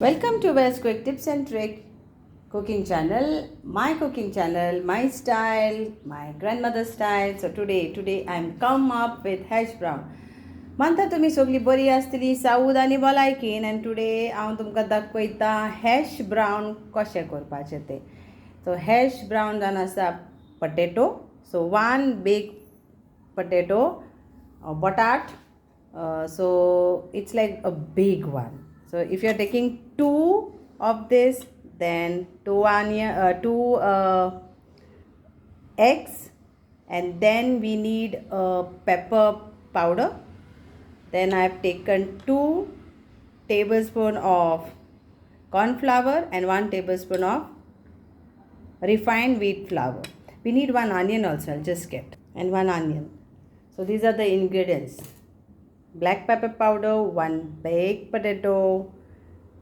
Welcome to West Quick Tips and Trick cooking channel, my style, my grandmother's style. So today I'm come up with hash brown. म्हणता तुम्ही सगळी बरी आसतली साऊद आनी भलायकीन and today हांव तुमकां दाखयता हॅश ब्रावन कशें करपाचें तें. So hash brown जावन आसा potato. So one big potato or batat. So it's like a big one. So if you're taking two of this, then two eggs, and then we need a pepper powder. Then I've taken 2 tablespoons of corn flour and 1 tablespoon of refined wheat flour. We need 1 onion also, I'll just get, and 1 onion. So these are the ingredients: black pepper powder, 1 baked potato,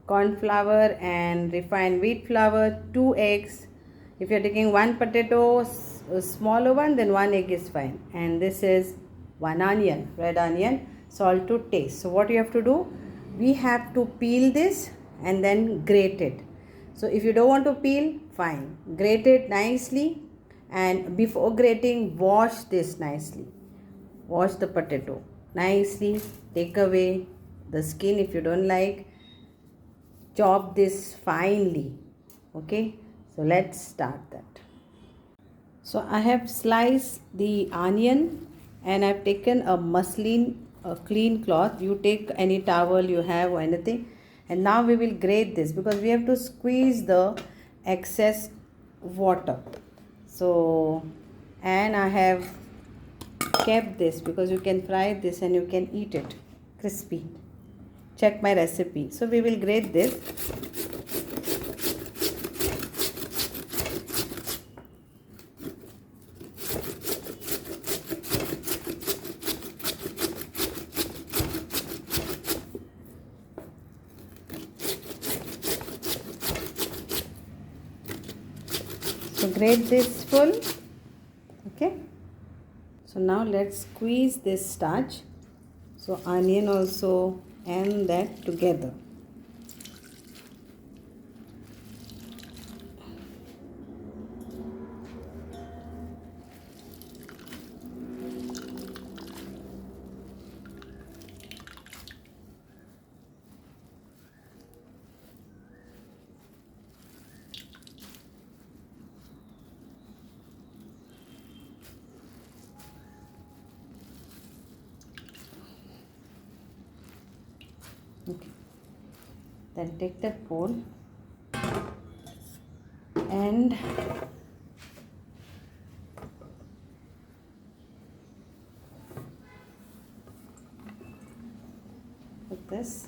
corn flour and refined wheat flour, 2 eggs. If you're taking 1 potato, a smaller one, then 1 egg is fine. And this is 1 onion, red onion, salt to taste. So what you have to do, we have to peel this and then grate it. So if you don't want to peel, fine, grate it nicely, and before grating, wash this nicely. Wash the potato nicely, take away the skin if you don't like, chop this finely. Okay, so let's start that. So I have sliced the onion and I've taken a clean cloth. You take any towel you have or anything, and now we will grate this because we have to squeeze the excess water. So, and I have kept this because you can fry this and you can eat it crispy. Check my recipe. So we will grate this. So grate this full. Okay. So now let's squeeze this starch. So onion also and that together. Okay. Then take that bowl and put this.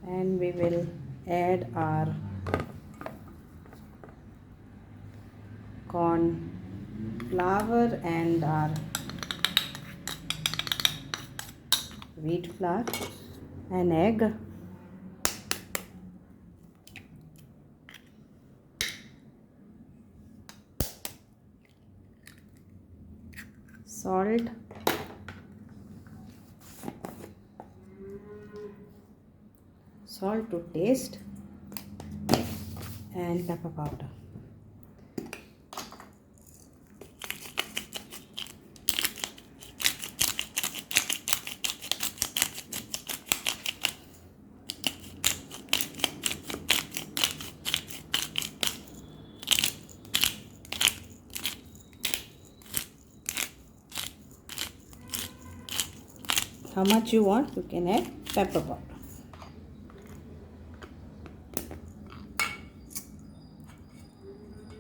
And we will add our corn flour and our wheat flour, an egg, salt, to taste, and pepper powder. How much you want, you can add pepper powder.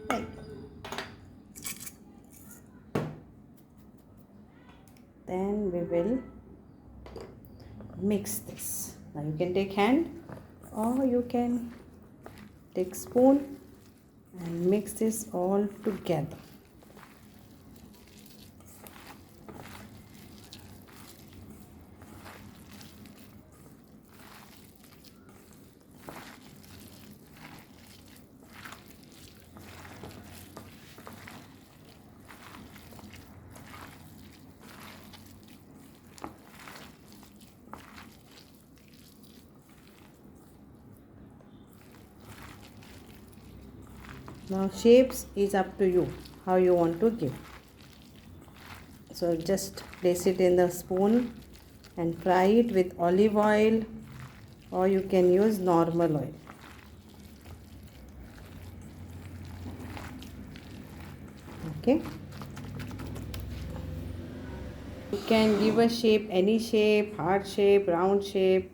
Right. Then we will mix this. Now you can take hand or you can take spoon and mix this all together. Now shapes is up to you how you want to give. So just place it in the spoon and fry it with olive oil, or you can use normal oil. Okay. You can give a shape, any shape, heart shape, round shape,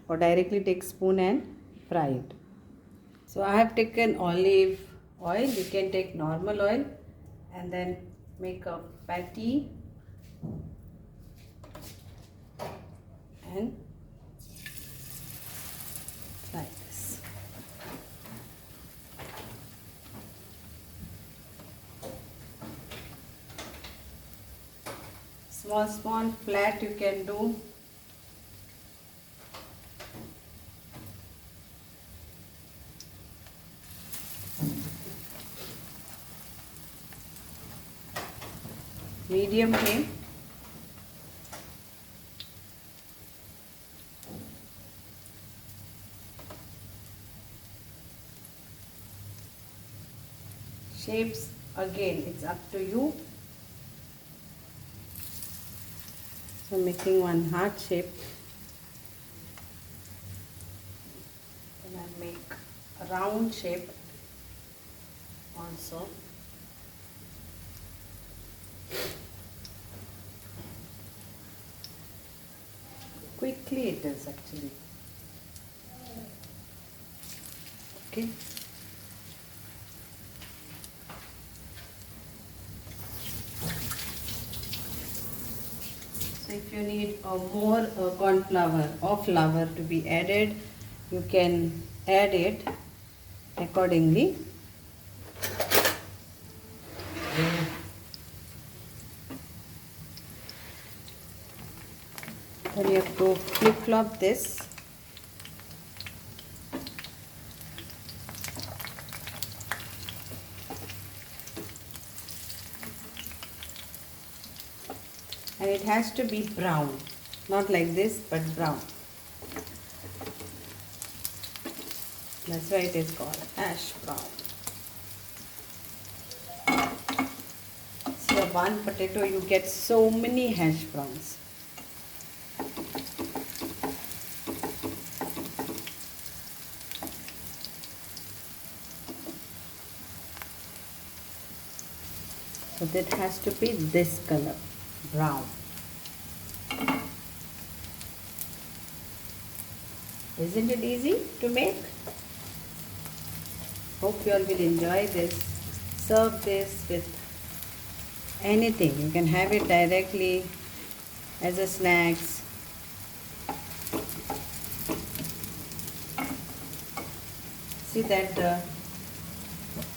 or directly take spoon and fry it. So I have taken olive oil. You can take normal oil and then make a patty and fry this. Small flat you can do. Medium flame. Shapes again, it's up to you. So making one heart shape. Then I make a round shape also. Quickly it is actually. Okay. So if you need more corn flour or flour to be added, you can add it accordingly. Then you have to flip-flop this. And it has to be brown, not like this, but brown. That's why it is called hash brown. So one potato you get so many hash browns. So that has to be this color, brown. Isn't it easy to make? Hope you all will enjoy this. Serve this with anything. You can have it directly as a snacks. See that the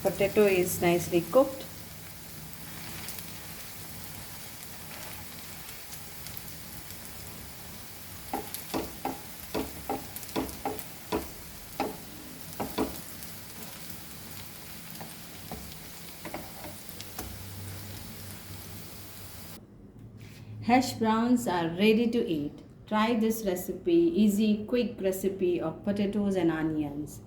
potato is nicely cooked. Hash browns are ready to eat. Try this recipe, easy, quick recipe of potatoes and onions.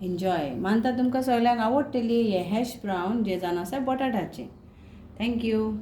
Enjoy. मानता तुमकां सगळ्यांक आवडटली हे hash brown जे जावन आसा बटाटाचे. Thank you.